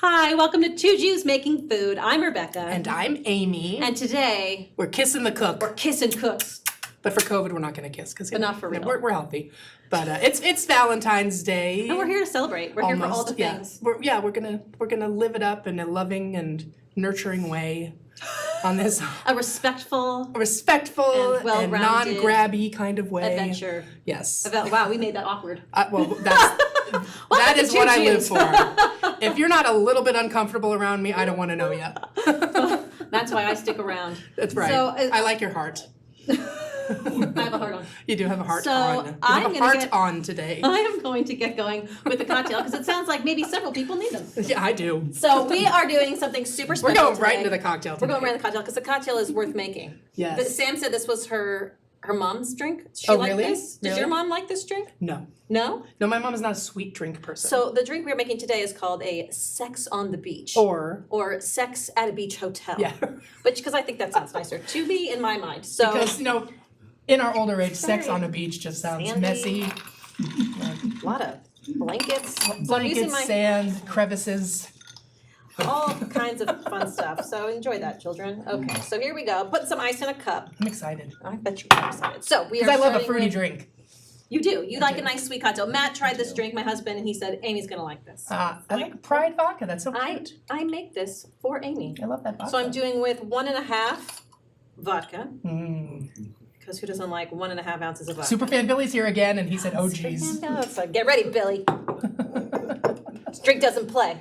Hi, welcome to Two Jews Making Food. I'm Rebecca. And I'm Amy. And today, we're kissing the cook. we're kissing cooks. But for COVID, we're not going to kiss. But not for real. We're healthy. But it's Valentine's Day. And we're here to celebrate. We're here for all the things. We're gonna live it up in a loving and nurturing way on this A respectful and well-rounded non-grabby kind of way. adventure. Yes. Wow, we made that awkward. Well, that is Two what I live Jews. for. If you're not a little bit uncomfortable around me, I don't want to know you. That's why I stick around. That's right. So, I like your heart. I have a heart on. You do have a heart So, on. You I'm have a gonna heart get- on today. I am going to get going with the cocktail because it sounds like maybe several people need them. Yeah, I do. So we are doing something super special We're going right today. into the cocktail today. We're going right into the cocktail because the cocktail is worth making. Yes. But Sam said this was her mom's drink. She Oh, liked really? this? Does your Really? mom like this drink? No. No? No, my mom is not a sweet drink person. So the drink we're making today is called a Sex on the Beach. Or Sex at a Beach Hotel. yeah. Which, because I think that sounds nicer to me in my mind. So Because, in our older age, sex Sorry. on a beach just sounds Sandy. messy. a lot of blankets. So I'm Blankets, using my sand, crevices. all kinds of fun stuff. So enjoy that, children. Okay, so here we go. Put some ice in a cup. I'm excited. I bet you are excited. So we are Because I love a starting fruity with- drink. You do. You like a do. nice sweet cocktail. Matt tried this drink, my husband, and he said Amy's gonna like this. I like Pride vodka. That's so cute. I make this for Amy. I love that vodka. So I'm doing with 1.5 vodka, Mm. because who doesn't like 1.5 ounces of vodka? Superfan Billy's here again, and he said, "Oh, geez." So get ready, Billy. This drink doesn't play.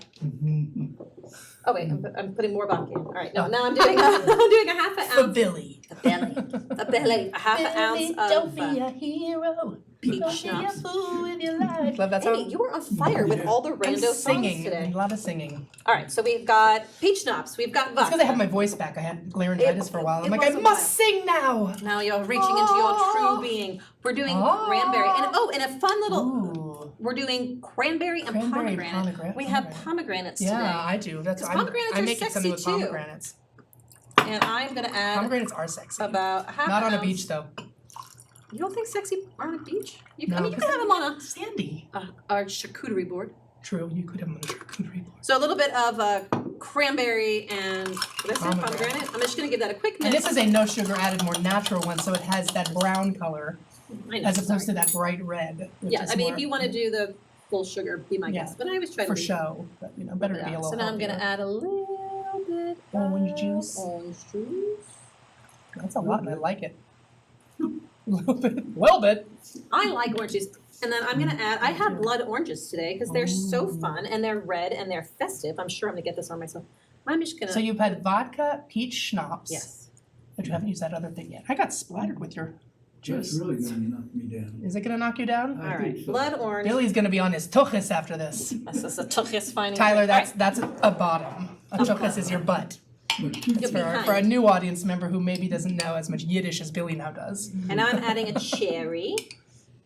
Oh wait, I'm putting more vodka in. All right, no, now I'm doing a half an For ounce. Billy. A half an ounce of a hero. peach Don't be a schnapps. fool with your life. Love that song. Amy, you were on fire with all the I'm rando songs singing. today. A lot of singing. All right, so we've got peach schnapps, we've got It's vodka. because I have my voice back. I had laryngitis for a while. I'm it like, was I a must while. sing now. Now you're reaching into your true being. We're doing cranberry, and a fun little. Ooh. We're doing cranberry and Cranberry, pomegranate. We have pomegranates Yeah, today, I do. That's 'Cause I pomegranates are make it something with sexy, too. pomegranates. and I'm gonna add Pomegranates are sexy. about half. Not on a ounce. beach though. You don't think sexy on a beach? You No, I mean, you can 'cause have them on Sandy. our charcuterie board. True, you could have them on a charcuterie board. So a little bit of cranberry and what did I say, Pomegranate. pomegranate. I'm just gonna give that a quick And mix. this is a no sugar added, more natural one, so it has that brown color I know, as opposed sorry. to that bright red. Which Yeah, is I mean, more if you want to do the full sugar, be my Yeah. guest. But I always try to for be show, but better to be a little. So now I'm gonna healthier. add a little bit Orange of juice. Orange juice. That's a lot, and I like it. A little bit. I like orange juice. And then I'm gonna add, I have blood oranges today because they're so fun and they're red and they're festive. I'm sure I'm gonna get this on myself. I'm just gonna, So you've had vodka, peach schnapps. yes. But you haven't used that other thing yet. I got splattered with your That's juice. really gonna knock me down. Is it gonna knock you down? All I right, think so. blood orange. Billy's gonna be on his tuchus after this. This is a tuchus finding. Tyler, drink. that's a bottom. A tuchus is your butt. But You're It's behind. for a new audience member who maybe doesn't know as much Yiddish as Billy now does. And I'm adding a cherry,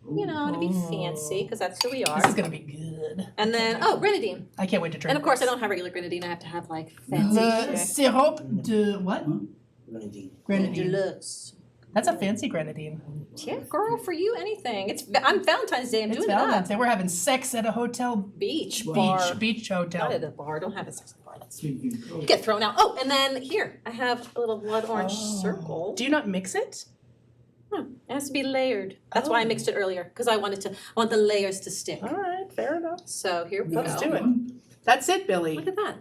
to be fancy, because that's who we are. This is gonna be good. And then, grenadine. I can't wait to drink. And of course, I this. don't have regular grenadine. I have to have like fancy Le shit. sirop de what? Grenadine. Deluxe. That's a fancy grenadine. Yeah, girl, for you, anything. I'm Valentine's Day. I'm It's doing Valentine's that. Day. We're having sex at a hotel Beach bar. beach Not hotel. at a bar. Don't have a sex bar. That's speaking you of, get thrown out. Oh, and then here I have a little blood orange Oh. circle. Do you not mix it? It has to be layered. That's why I mixed it earlier because I want the layers to stick. All right, fair enough. So here we Let's go. do it. That's it, Billy. Look at that.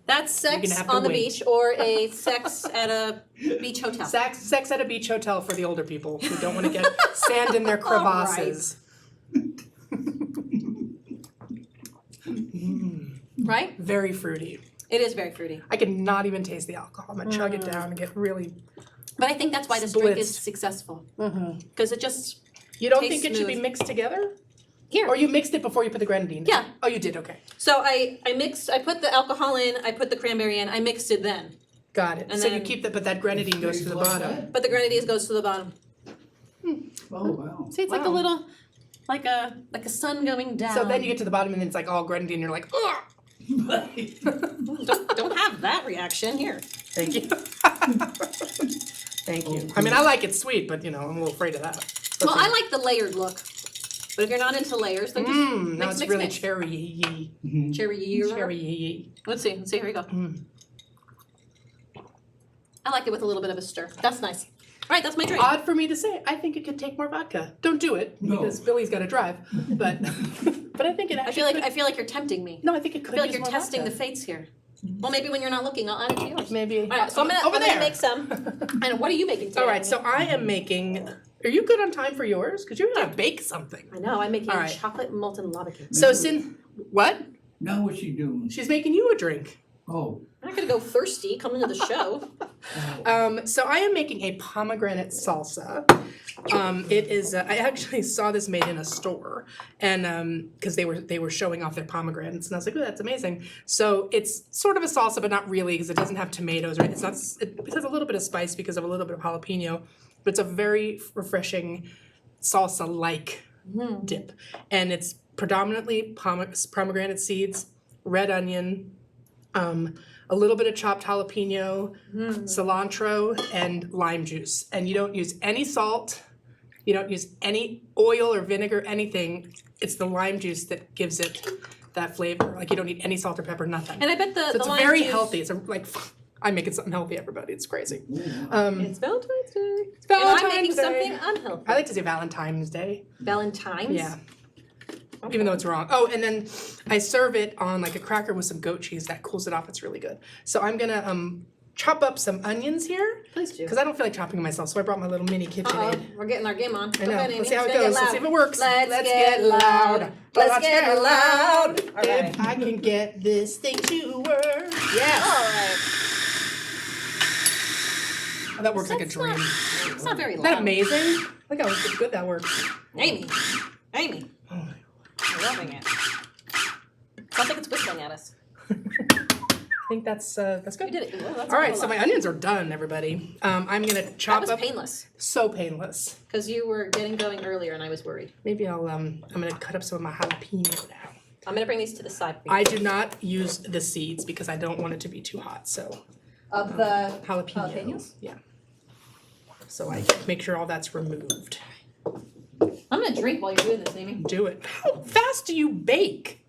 That's sex gonna have to on the wait. beach or a sex at a beach hotel. Sex at a beach hotel for the older people who don't want to get sand in their All right. crevasses. Right? Very fruity. It is very fruity. I can not even taste the alcohol. I'm gonna chug it down and get really. But I think that's why this drink is Splitzed. successful. Because it just You don't Tastes think it should be smooth. mixed together? here. Or you mixed it before you put the grenadine? in? Yeah. Oh, you did. Okay. So I put the alcohol in, I put the cranberry in, I mixed it then. Got it. And So then- you keep that, but that grenadine goes to the Like bottom. that? But the grenadine goes to the bottom. Oh, wow. See, it's like a Wow. little, like a sun going down. So then you get to the bottom and then it's like all grenadine. And you're like, ugh. don't have that reaction here. Thank you. Thank you. I mean, I like it sweet, but I'm a little afraid of that. Well, I like the layered look. But if you're not into layers, then just Now mix, it's mix, really mix. cherry-y. Cherry. Cherry-y. Let's see. Here we go. I like it with a little bit of a stir. That's nice. All right, that's my drink. Odd for me to say. I think it could take more vodka. Don't do it No. because Billy's got to drive. But I think it actually. I feel like you're tempting me. No, I think it could. I feel like use you're more testing the vodka. fates here. Well, maybe when you're not looking, I'll add it to yours. Maybe. All right, so I'm over gonna there. make some. And what are you making today? All right, so I am making. Are you good on time for yours? Because you're gonna bake something. I know I'm making All right. chocolate molten lava cake. So what? Now what's she doing? She's making you a drink. Oh. I'm not gonna go thirsty coming to the show. So I am making a pomegranate salsa. It is. I actually saw this made in a store, and because they were showing off their pomegranates, and I was like, "Oh, that's amazing." So it's sort of a salsa, but not really, because it doesn't have tomatoes, right? It's not. It has a little bit of spice because of a little bit of jalapeno, but it's a very refreshing salsa-like dip, and it's predominantly pomegranate seeds, red onion. A little bit of chopped jalapeno, cilantro, and lime juice. And you don't use any salt. You don't use any oil or vinegar, anything. It's the lime juice that gives it that flavor. Like you don't need any salt or pepper, nothing. And I bet So the it's lime very juice, healthy. It's I'm making something healthy, everybody. It's crazy. It's Valentine's Day. It's Valentine's and I'm making Day. something unhealthy. I like to say Valentine's Day. Valentine's? Yeah. Even though it's wrong. Oh, and then I serve it on like a cracker with some goat cheese. That cools it off. It's really good. So I'm gonna chop up some onions here Please do. because I don't feel like chopping them myself. So I brought my little mini KitchenAid. We're getting our game on. I know. Go ahead, Amy. Let's see how it It's gonna goes. get Let's see if loud. it works. Let's get loud. Let's get loud. All right. If I can get this thing to work. Yes. All right. Oh, that works like a That's dream. It's not very Isn't loud. that amazing? Look how good that works. Amy. Oh my I'm loving it. Sounds like it's whistling at us. I think that's You good. did it. Well, that's All a right, whole so my lot. onions are done, everybody. I'm gonna That chop was up. painless So painless. because you were getting going earlier and I was worried. Maybe I'm gonna cut up some of my jalapeno now. I'm gonna bring these to the side for you. I do not use the seeds because I don't want it to be too hot. So Of the jalapeno. jalapenos? Yeah. So I make sure all that's removed. I'm gonna drink while you're doing this, Amy. Do it. How fast do you bake?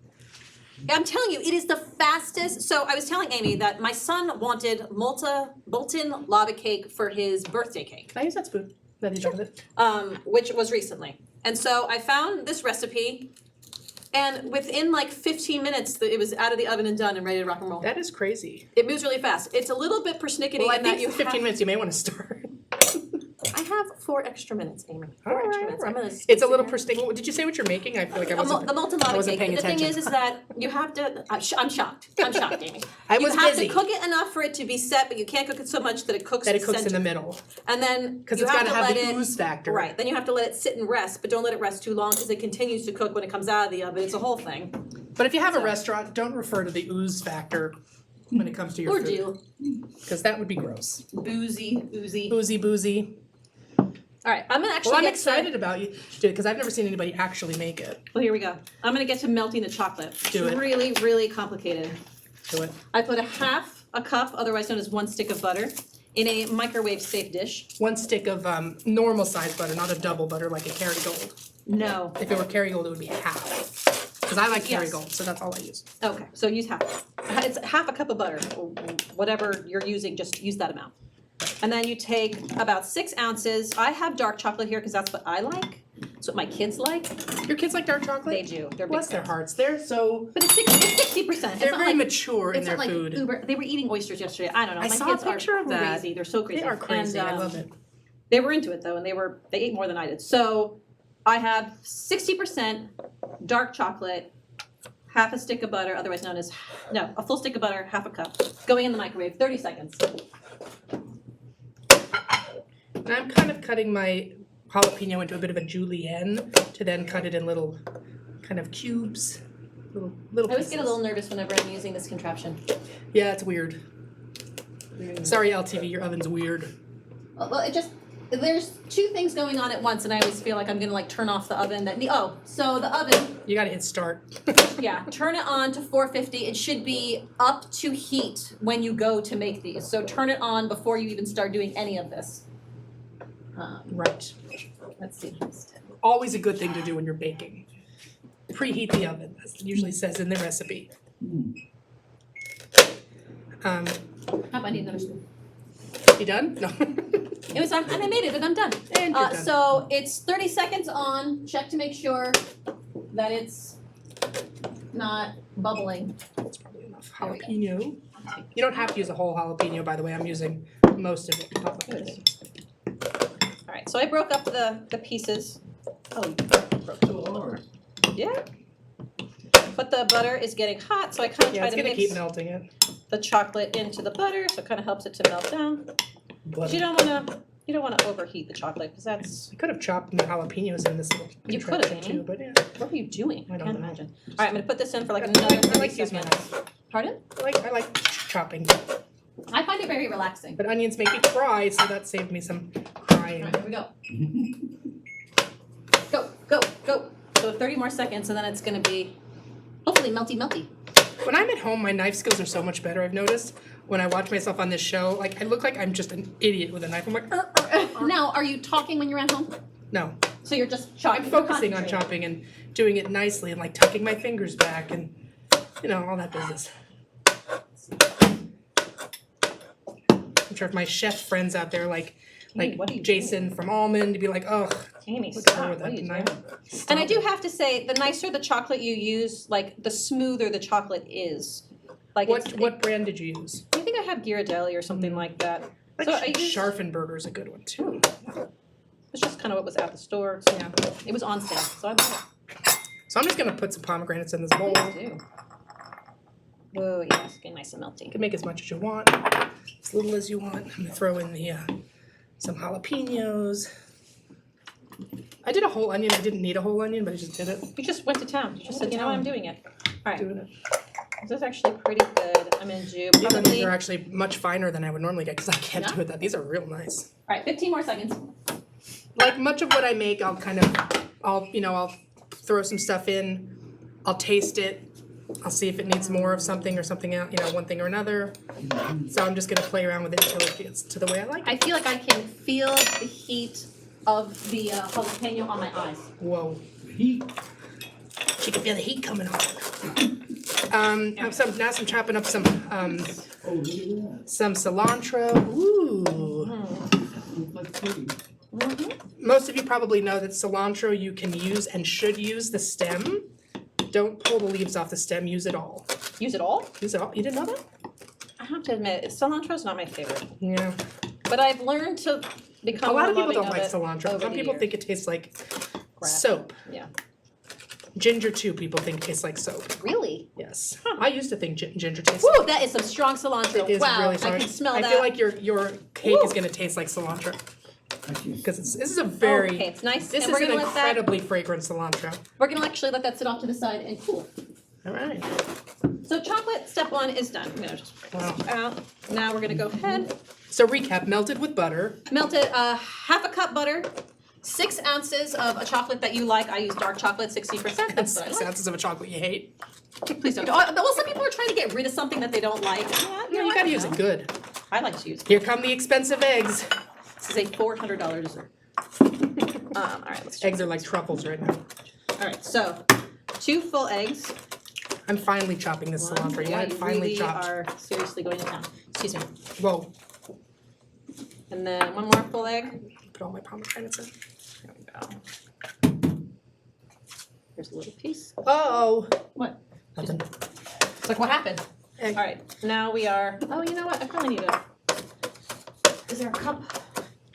I'm telling you, it is the fastest. So I was telling Amy that my son wanted molten lava cake for his birthday cake, Can I use that spoon? That he's done with it. which was recently. And so I found this recipe, and within like 15 minutes, it was out of the oven and done and ready to rock and roll. That is crazy. It moves really fast. It's a little bit persnickety Well, I in that think you 15 have. minutes. You may want to start. I have 4 extra minutes, Amy. All 4 extra right, minutes. all I'm right. gonna. It's a little persnickety. Did you say what you're making? I feel like I wasn't. The molten I lava wasn't cake. paying The thing attention. is that you have to. I'm shocked. I'm shocked, Amy. I was You have busy. to cook it enough for it to be set, but you can't cook it so much that it cooks. That it cooks in the center. middle. And then Because you it's got to have let the it, ooze factor. Right. Then you have to let it sit and rest, but don't let it rest too long because it continues to cook when it comes out of the oven. It's a whole thing. But if you have a So- restaurant, don't refer to the ooze factor when it comes to your Or food. do. Because that would be gross. Oozy. Boozy. All right. I'm gonna actually Well, I'm get excited about you to do it because I've never seen anybody actually make it. Well, here we go. I'm gonna get to melting the chocolate. Do It's it. really, really complicated. Do it. I put a cup, otherwise known as 1 stick of butter, in a microwave safe dish. 1 stick of normal size butter, not a double butter like a Kerrygold. No. If it were Kerrygold, it would be half. Because I like Yes. Kerrygold, so that's all I use. Okay, so use half. It's half a cup of butter, or whatever you're using, just use that amount. And then you take about 6 ounces. I have dark chocolate here because that's what I like. It's what my kids like. Your kids like dark chocolate? They do. They're big Bless their fans. hearts. They're so. But it's 60%. They're it's not very like, mature in it's their not like food. uber. They were eating oysters yesterday. I don't know. I My saw a kids picture are of that. crazy. They're so crazy. They are crazy. And, I love it. They were into it though, and they ate more than I did. So I have 60% dark chocolate, half a stick of butter, otherwise known as a full stick of butter, half a cup, going in the microwave, 30 seconds. And I'm kind of cutting my jalapeno into a bit of a julienne to then cut it in little kind of cubes. Little I always pieces. get a little nervous whenever I'm using this contraption. Yeah, it's weird. Sorry, LTV, your oven's weird. Well, there's 2 things going on at once, and I always feel like I'm gonna like turn off the oven. So the oven, You gotta hit start. yeah, turn it on to 450. It should be up to heat when you go to make these. So turn it on before you even start doing any of this. Right. Let's see. always a good thing to do when you're baking. Preheat the oven, as it usually says in the recipe. Oh, I need another spoon. You done? No. It was and I made it and I'm done. And you're done. So it's 30 seconds on. Check to make sure that it's not bubbling. That's probably enough. There we go. Jalapeno. You don't have to use a whole jalapeno, by the way. I'm using most of it. There it is. All right, so I broke up the pieces. Oh, you broke So hard. yeah. But the butter is getting hot, so I kind of Yeah, try it's to gonna mix keep melting it. the chocolate into the butter, so it kind of helps it to melt down. But you don't want to overheat the chocolate because that's I could have chopped the jalapenos in this little You could have, contraption Amy. too, but yeah. what are you doing? I don't can't know. imagine. All right, I'm gonna put this in for like I another like 30 to use my seconds. knife. Pardon? I like chopping, I find it very relaxing. but onions make me cry, so that saved me some crying. All right, here we go. Go. So 30 more seconds, and then it's gonna be hopefully melty. When I'm at home, my knife skills are so much better. I've noticed when I watch myself on this show, like I look like I'm just an idiot with a knife. I'm like, Now, are you talking when you're at home? no. So you're just chopping. I'm focusing on chopping and doing it nicely and like tucking my fingers back and all that business. I'm sure if my chef friends out there like what are you Jason from Almond to be like, oh, Amy, look at her stop. with What are that you knife. doing? Stop And I do it. have to say, the nicer the chocolate you use, like the smoother the chocolate is. Like What brand did you use? I think I have Ghirardelli or something like that. Like So I use- Scharfenberger's a good one too. It's just kind of what was at the store. So Yeah. it was on sale, so I bought So I'm just gonna put some pomegranates in this bowl. it. You Do. Whoa, yeah, it's getting nice and melty. can make as much as you want, as little as you want. I'm gonna throw in the some jalapenos. I did a whole onion. I didn't need a whole onion, but I just did it. You just went to town. You just said, you know what, I'm doing it. All right, Doing it. this is actually pretty good. I'm gonna do These onions probably. are All actually much finer than I would normally get because I can't Yeah? do it that. These are real nice. right, 15 more seconds. Like much of what I make, I'll throw some stuff in. I'll taste it. I'll see if it needs more of something or something else, one thing or another. So I'm just gonna play around with it until it gets to the way I like it. I feel like I can feel the heat of the jalapeno on my eyes. Whoa. Heat. She can feel the heat coming on. Now I'm chopping up some Oh, look at that. some cilantro. Ooh. Looks like pretty. Most of you probably know that cilantro you can use and should use the stem. Don't pull the leaves off the stem, use it all. Use it all? Use it all. You didn't know that? I have to admit, cilantro's not my favorite. Yeah. But I've learned to become A lot more of people loving don't like it cilantro. over Some the people years. think it tastes like Crap. soap. Yeah. Ginger too, people think tastes like soap. Really? Yes. I used to think ginger tastes Woo, that is some strong cilantro. It is wow, really I strong. can smell I that. feel like your cake is Woo. gonna taste like cilantro Actually, because this is a very Okay, it's nice. this and is we're an gonna let that. incredibly fragrant cilantro. We're gonna actually let that sit off to the side and cool. All right. So chocolate step 1 is done. I'm gonna just Wow. out. Now we're gonna go ahead. So recap: melted with butter. Melted half a cup butter, 6 ounces of a chocolate that you like. I use dark chocolate, 60%. And That's what I 6 like. ounces of a chocolate you hate. Please don't. Well, some people are trying to get rid of something that they don't like. Yeah, No, you gotta use it good. I like to use it. Here come the expensive eggs. This is a $400 dessert. All right, let's check. Eggs are like truffles right now. All right, so 2 full eggs. I'm finely chopping this cilantro. You Yeah, want it finely really chopped. are seriously going to town. Excuse me. Whoa. And then 1 more full egg. Put all my pomegranates in. There we go. Here's a little piece. Uh-oh. What? Nothing. It's like, what happened? Egg. All right, now we are, oh, you know what? I probably need a, is there a cup?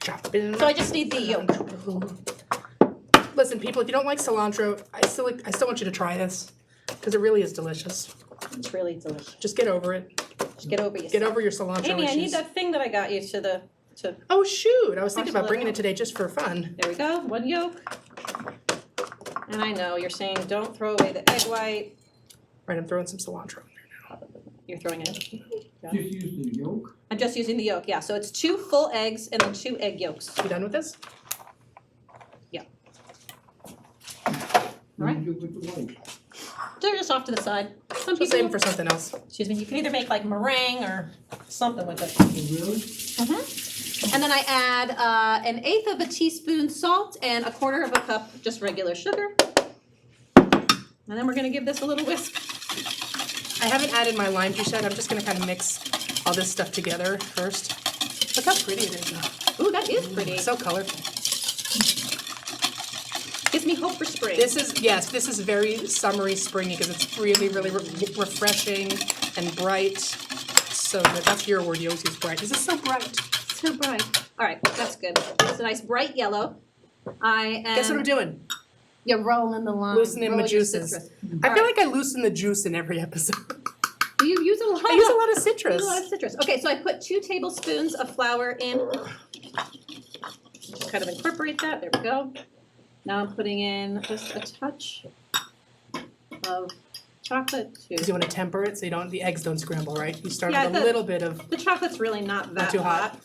Chop it in. So I just need the yolk. Listen, people, if you don't like cilantro, I still want you to try this because it really is delicious. It's really delicious. Just get over it. Just get over yourself. Get over your cilantro Amy, I issues. need that thing that I got you to, Oh shoot! I was thinking about Parcel it bringing it out. today just for fun. there we go, 1 yolk. And I know, you're saying don't throw away the egg white. Right, I'm throwing some cilantro in there now. You're throwing it in. just use the yolk. I'm just using the yolk, yeah. So it's 2 full eggs and then 2 egg yolks. You done with this? What do you do with the white? They're just off to the side. Some So save them people, for something else. excuse me, you can either make like meringue or something with it. Oh, really? Mm-hmm. And then I add an 1/8 of a teaspoon salt and 1/4 of a cup just regular sugar. And then we're gonna give this a little whisk. I haven't added my lime juice yet. I'm just gonna kind of mix all this stuff together first. Look how pretty it is. Ooh, that is pretty. So colorful. Gives me hope for spring. This is very summery, springy because it's really, really refreshing and bright. So good. That's your word. You always use bright. This is so bright. So bright. All right, that's good. It's a nice bright yellow. Guess what I'm doing? You're rolling the lime. Loosening my roll your juices. citrus. I feel like I loosen the juice in every episode. You use a lot. I use a lot of You citrus. use a lot of citrus. Okay, so I put 2 tablespoons of flour in. Just kind of incorporate that. There we go. Now I'm putting in just a touch of chocolate too. Because you want to temper it so the eggs don't scramble, right? You start Yeah, with a little bit of The chocolate's really not that not too hot.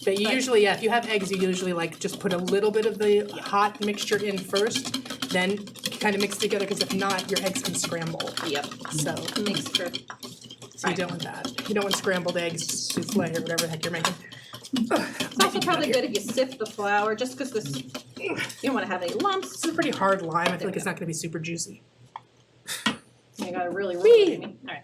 But you usually, if you have eggs, you usually like just put a little bit of the hot mixture in first, then kind of mix it together because if not, your eggs can scramble. Yep. So, Mixture. so you don't want that. You don't want scrambled eggs, souffle, or whatever the heck you're making. It's also probably good if you sift the flour, just because you don't want to have any lumps. This is a pretty hard lime. I feel like it's not going to be super juicy. You gotta really roll it, Amy. All right.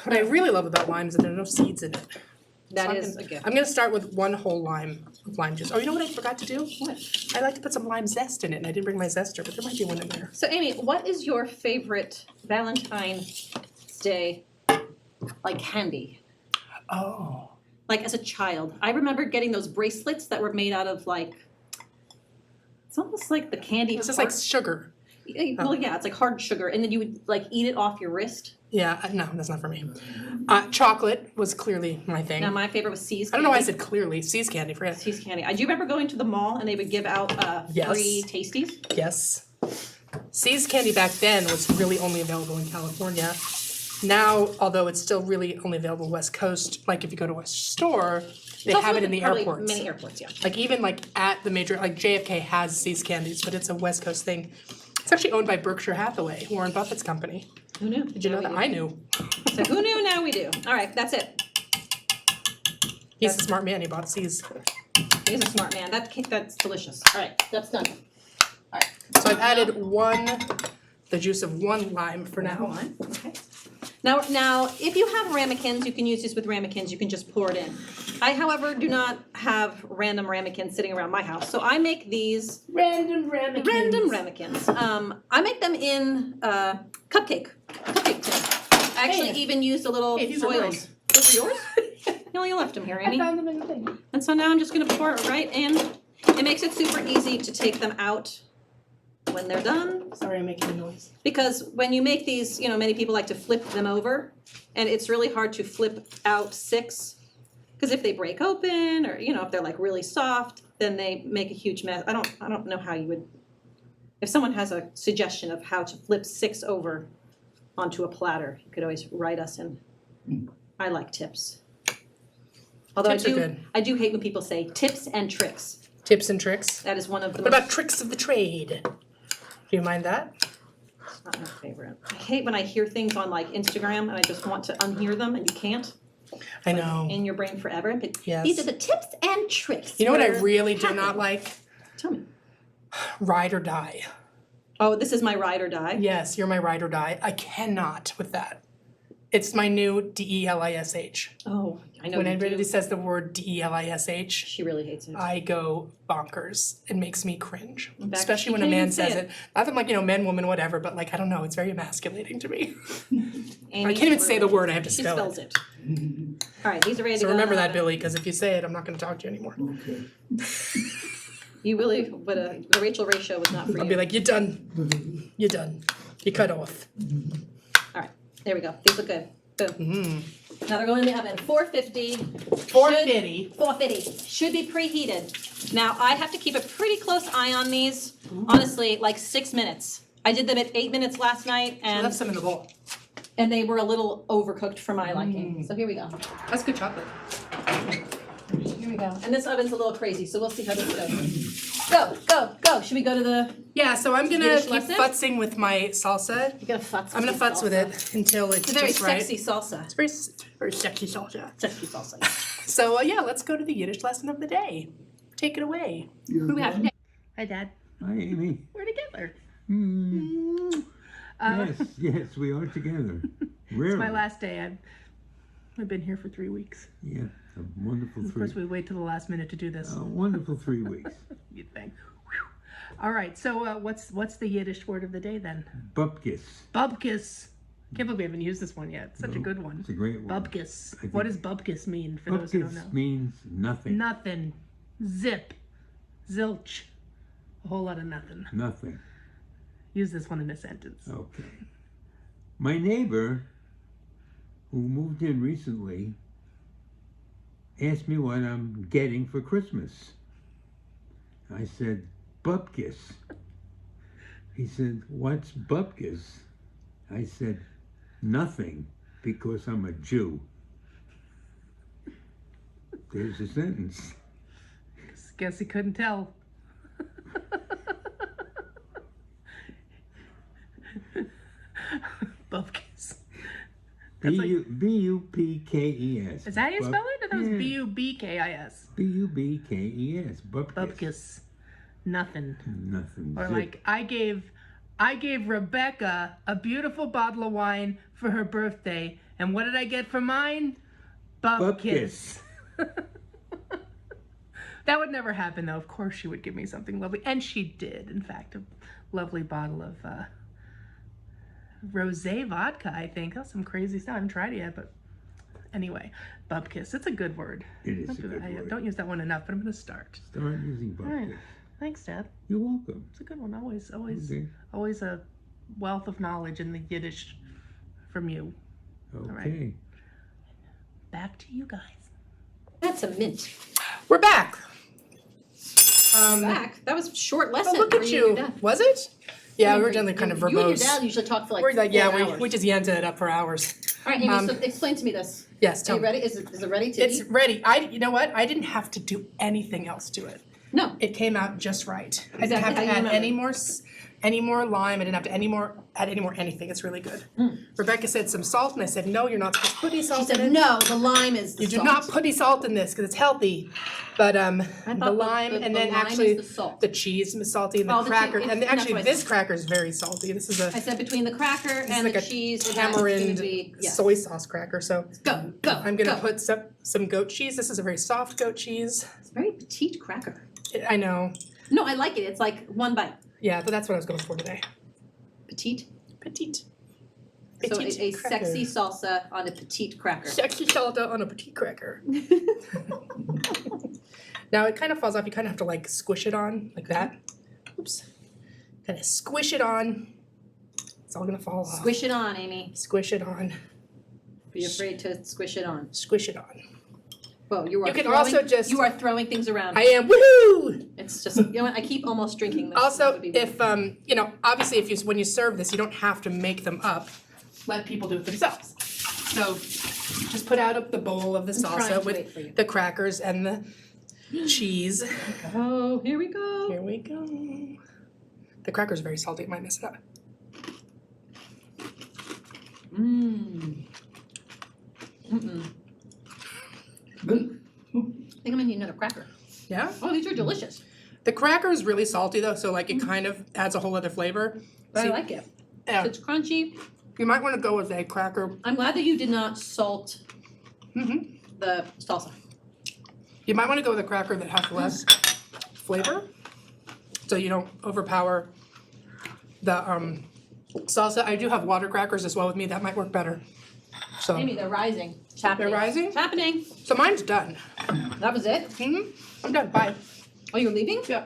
What I really love about lime is that there are no seeds in it. That is a gift. I'm going to start with 1 whole lime of lime juice. Oh, you know what I forgot to do? What? I like to put some lime zest in it, and I didn't bring my zester, but there might be one in there. So Amy, what is your favorite Valentine's Day like candy? Oh. Like as a child, I remember getting those bracelets that were made out of like, it's almost like the candy. It's just like sugar. Well, yeah, it's like hard sugar, and then you would like eat it off your wrist. Yeah, no, that's not for me. Chocolate was clearly my thing. Now my favorite was C's I candy. don't know why I said clearly. C's candy for it. C's candy. I do remember going to the mall and they would give out Yes. free tasties. Yes. C's candy back then was really only available in California. Now, although it's still really only available West Coast, like if you go to a store, they It's also have it in the probably airports. Many airports, yeah. Like even like at the major, like JFK has C's candies, but it's a West Coast thing. It's actually owned by Berkshire Hathaway, Warren Buffett's company. Who knew? Did you know that? I knew. So who knew? Now we do. All right, that's it. He's a smart man. He bought C's. He's a smart man. That's delicious. All right, that's done. All right. So I've added the juice of 1 lime for now. Okay. Now, if you have ramekins, you can use this with ramekins. You can just pour it in. I, however, do not have random ramekins sitting around my house, so I make these Random ramekins. random ramekins. I make them in cupcake tin. I actually even used a little Hey, these are foils. mine. Those are yours? You left them here, Amy. I found them in the thing. And so now I'm just gonna pour it right in. It makes it super easy to take them out when they're done. Sorry, I'm making a noise. Because when you make these, many people like to flip them over, and it's really hard to flip out 6. Because if they break open, or if they're like really soft, then they make a huge mess. I don't know how you would. If someone has a suggestion of how to flip 6 over onto a platter, you could always write us in. I like tips. Although Tips are good. I do hate when people say tips and tricks. Tips and tricks. That is one of the What about tricks of the trade? Do you mind that? not my favorite. I hate when I hear things on like Instagram and I just want to unhear them and you can't. I know. In your brain forever. But Yes. these are the tips and tricks. You know what I for really do hacking. not like? Tell me. Ride or die. Oh, this is my ride or die. Yes, you're my ride or die. I cannot with that. It's my new DELISH. Oh, I know When you anybody do. says the word DELISH, She really hates it. I go bonkers. It makes me cringe. In fact, Especially she when a can't man even say says it. Not that like, man, woman, whatever, but like, I don't know, it's very emasculating to me. Amy, I can't even say the word, I have to She spell spells it. it. All right, these are ready to So go. remember in the that, oven. Billy, because if you say it, I'm not going to talk to you anymore. Okay. You really, but a Rachel Ray show was not for I'll you. be like, you're done. You're done. You cut off. All right, there we go. These look good. Boom. Mm. Now they're going in the oven. 450. 450. 450. Should be preheated. Now I have to keep a pretty close eye on these. Honestly, like 6 minutes. I did them at 8 minutes last night, I left and some in the bowl. they were a little overcooked for my liking. So here we go. That's good chocolate. Here we go. And this oven's a little crazy, so we'll see how this goes. Go. Should we go to the, Yeah, so I'm gonna Yiddish keep lesson? futzing with my salsa. you gotta futz. I'm gonna futz with it until it's It's a very just right. sexy salsa. It's very, very sexy salsa. Sexy salsa. So yeah, let's go to the Yiddish lesson of the day. Take it away. You're Who do we have done? today? Hi, Dad. Hi, Amy. We're together. Yes, we are together. Rarely. It's my last day. I've been here for 3 weeks. Yeah, a wonderful Of course, we wait till the last minute to do this. a wonderful 3 weeks. You'd think. Whew. All right. So what's the Yiddish word of the day then? Bupkis. Bubkis. Can't believe we haven't used this one yet. It's such a No, good one. It's a great one. Bubkis. think- What does bubkis mean for those who don't know? Bupkis means nothing. Nothing. Zip. Zilch. A whole lot of nothing. Nothing. Use this one in a sentence. Okay. My neighbor, who moved in recently, asked me what I'm getting for Christmas. I said, bupkis. He said, what's bupkis? I said, nothing, because I'm a Jew. There's a sentence. Guess he couldn't tell. Bubkis. That's like- B-U-P-K-E-S. Is that how you spell it? I thought it was Yeah. B-U-B-K-I-S. B-U-B-K-E-S. Bupkis. Bubkis. Nothing. Nothing. Or Zip. like, I gave Rebecca a beautiful bottle of wine for her birthday, and what did I get for mine? Bubkis. That would never happen, though. Of course she would give me something lovely. And she did, in fact, a lovely bottle of rosé vodka, I think. That's some crazy stuff. I haven't tried it yet, but anyway, bubkis. It's a good word. It is Don't a do that. good word. Don't use that one enough, but I'm going to start. Start using All right. bupkis. Thanks, Dad. You're welcome. It's a good one. Always Okay. a wealth of knowledge in the Yiddish from you. Okay. right. Back to you guys. That's a mint. We're back. Back. That was a short Oh, lesson. look for at you. and you. your dad. Was it? Yeah, we were generally kind of You and your verbose. dad usually talk for like We're like, 4 yeah, hours. we just yanked it up for hours. All right, Amy, um, so explain to me this. Yes, Are tell you me. ready? Is it ready to It's eat? ready. You know what? I didn't have to do anything else to it. No. It came out just right. I didn't Exactly have to how you add remember. any more lime. I didn't have to add any more anything. It's really good. Rebecca said some salt, and I said, no, you're not supposed to put any She salt in said, it. no, the lime is the You do salt. not put any salt in this because it's healthy. But I the thought lime the and then lime actually is the salt. the cheese is salty and the Oh, the cheese- cracker. it's- And that's actually what I this said. cracker is very salty. This is I a said between the cracker and like the a cheese, and that's gonna tamarind be, yes. soy sauce cracker. So Go. I'm gonna go. put some goat cheese. This is a very soft goat cheese. It's a very petite cracker. I know. No, I like it. It's like one bite. Yeah, but that's what I was going for today. Petite. Petite. So Petite a cracker. sexy salsa on a petite cracker. Sexy salsa on a petite cracker. Now it kind of falls off. You kind of have to like squish it on like that. Oops. Kind of squish it on. It's all gonna fall off. Squish it on, Amy. Squish it on. Be afraid to squish it on. Squish it on. Whoa, you are You can throwing, also just- you are throwing things around. I am woohoo! It's just, you know what? I keep almost drinking this. That Also, would be if you know, obviously, when you serve this, you don't have to make them up. Let people do it themselves. So, just put out the bowl of the trying salsa to wait for you. with the crackers and the cheese. Oh, here we go. Here we go. The cracker's very salty. It might mess it up. Mmm. Mm-mm. Good. I think I'm gonna need another cracker. Yeah. Oh, these are delicious. The cracker is really salty though, so like it kind of adds a whole other flavor. But See, I like it. yeah, It's crunchy. you might want to go with a cracker. I'm glad that you did not salt the salsa. You might want to go with a cracker that has less flavor, so you don't overpower the salsa. I do have water crackers as well with me. That might work better. So, Amy, they're rising. It's happening. They're rising? It's happening. so mine's done. That was it? I'm done. Bye. Oh, you're leaving? Yeah.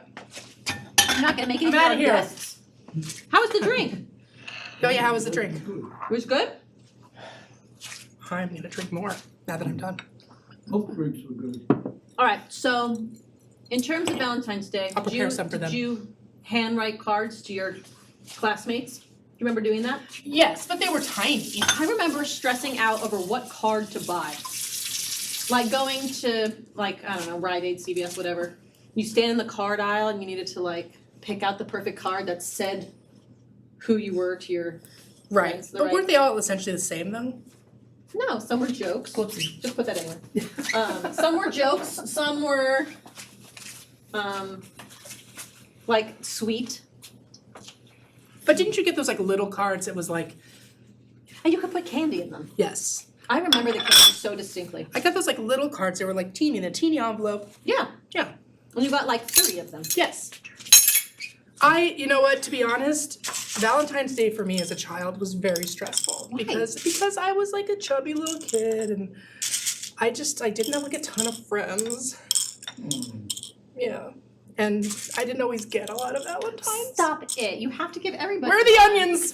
You're not gonna make any I'm more outta here. guests. How was the drink? Oh yeah, how was the drink? Good. It was good? I'm gonna drink more now that I'm done. Both drinks were good. All right, so in terms of Valentine's Day, I'll prepare some for them. did you handwrite cards to your classmates? Do you remember doing that? Yes, but they were tiny. I remember stressing out over what card to buy. Like going to, like, I don't know, Rite Aid, CVS, whatever, you stand in the card aisle and you needed to like pick out the perfect card that said who you were to your Right. friends. But weren't they all essentially the same though? No, some were jokes. Whoopsie. Just put that anywhere. Some were jokes, some were like sweet. But didn't you get those like little cards that was like, And you could put candy in them. yes. I remember the candy so distinctly. I got those like little cards. They were like teeny in a teeny envelope. Yeah. Yeah. And you got like 30 of them. Yes. You know what, to be honest, Valentine's Day for me as a child was very stressful. Why? Because I was like a chubby little kid and I didn't have like a ton of friends. Yeah. And I didn't always get a lot of Valentine's. Stop it. You have to give everybody. Where are the onions?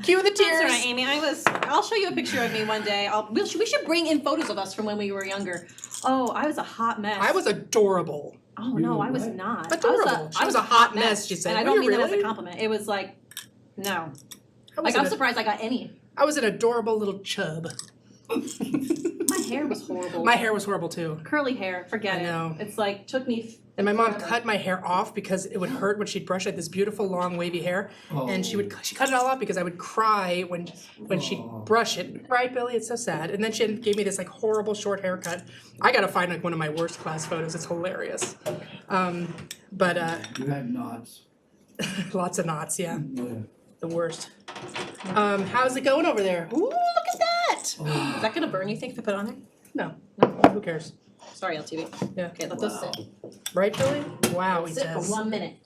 Cue the tears. That's all right, Amy. I'll show you a picture of me one day. We should bring in photos of us from when we were younger. Oh, I was a hot mess. I was adorable. Oh no, I was not. Adorable. I was a hot mess, she said. And I Were don't you mean that as a really? compliment. It was like, no. was I'm an- surprised I got any. I was an adorable little chub. My hair was horrible. My hair was horrible too. Curly hair, forget I know. it. It's like took me. And my mom forever. cut my hair off because it would hurt when she'd brush. I had this beautiful long wavy hair, and she cut it all off because I would cry when she'd brush it. Right, Billy? It's so sad. And then she gave me this like horrible short haircut. I gotta find like one of my worst class photos. It's hilarious. But You had knots. lots of knots. Yeah, Yeah. the worst. How's it going over there? Ooh, look at that! Is that gonna burn? You think if I put it on there? No, who cares? Sorry, LTV. Yeah. Okay, let those sit. Right, Billy? Wow, he Sit for says. 1 minute.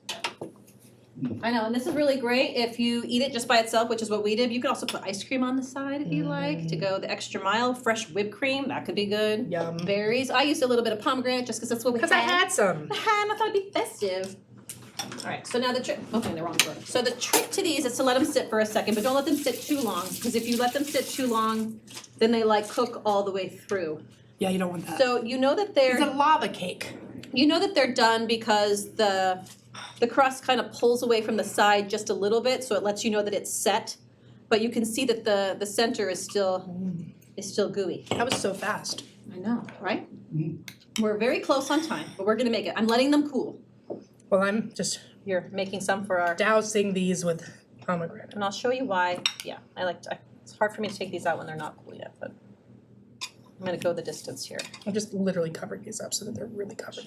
I know, and this is really great if you eat it just by itself, which is what we did. You could also put ice cream on the side if you like to go the extra mile. Fresh whipped cream, that could be good. Yum. Berries. I used a little bit of pomegranate just because that's what we had. Because I had some. I thought it'd be festive. All right, so now the trick. Okay, the wrong drawer. So the trick to these is to let them sit for a second, but don't let them sit too long because if you let them sit too long, then they like cook all the way through. Yeah, you don't want that. So you know that It's a lava cake. they're done because the crust kind of pulls away from the side just a little bit, so it lets you know that it's set. But you can see that the center is still gooey. That was so fast. I know, right? We're very close on time, but we're gonna make it. I'm letting them cool. Well, I'm just You're making some for our, dousing these with pomegranate. and I'll show you why. Yeah, it's hard for me to take these out when they're not cool yet, but I'm gonna go the distance here. I'm just literally covering these up so that they're really covered.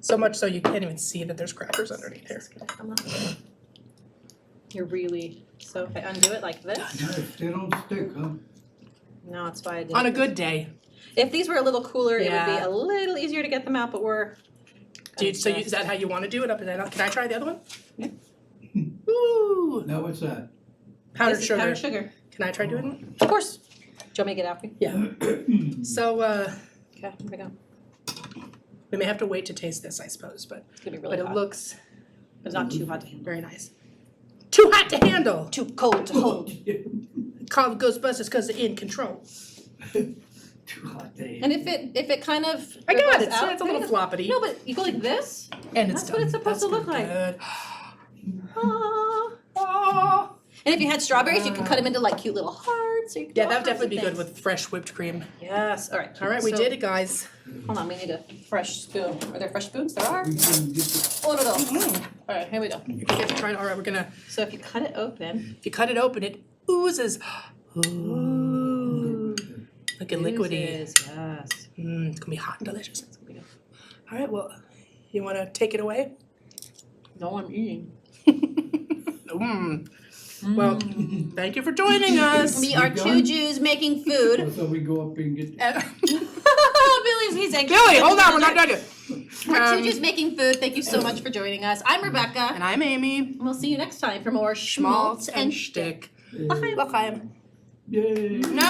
So much so you can't even see that there's crackers underneath here. You're really, so if I undo it like this, Nice. They don't stick, huh? no, that's why I did On a it. good day. If these were a little cooler, it would be Yeah. a little easier to get them out, but we're. Is that how you want to do it? Up and down? Can I try the other one? Yeah. Ooh. Now what's that? Powdered This is sugar. powdered sugar. Can I try doing one? Of course. Do you want me to get it out for you? Yeah. So Okay, here we go. we may have to wait to taste this, I suppose, but It's gonna be really it hot. looks It's not too hot to handle. very nice. Too hot to handle. Too cold to hold. Call the Ghostbusters because they're in control. Too hot day. And if it kind of I got ripples it. out, It's a little floppity. No, but you go like this. And it's That's done. what it's supposed to look gonna like. be Ah. good. Oh. And if you had strawberries, you could cut them into like cute little hearts. Or you could do Yeah, all that would kinds of definitely be good things. with fresh whipped cream. Yes. All right. All right, we So- did it, guys. Hold on, we need a fresh spoon. Are there fresh spoons? There are. We can get the, Oh no. All right, here we go. You get to try it. All right, we're gonna. So if you cut it open, If you cut it open, it oozes. Ooh. Looking liquidy. oozes, yes. It's gonna be hot and delicious. All right, well, you want to take it away? No, I'm eating. Well, thank you for joining us. We are two Jews making food. so we go up and get. Billy's he's anxious. Billy, hold on, we're not done yet. We're two Jews making food. Thank you so much for joining us. I'm Rebecca. And I'm Amy. And we'll see you next time for more Schmaltz schmaltz and shtick. L'chaim. L'chaim. Yay. No!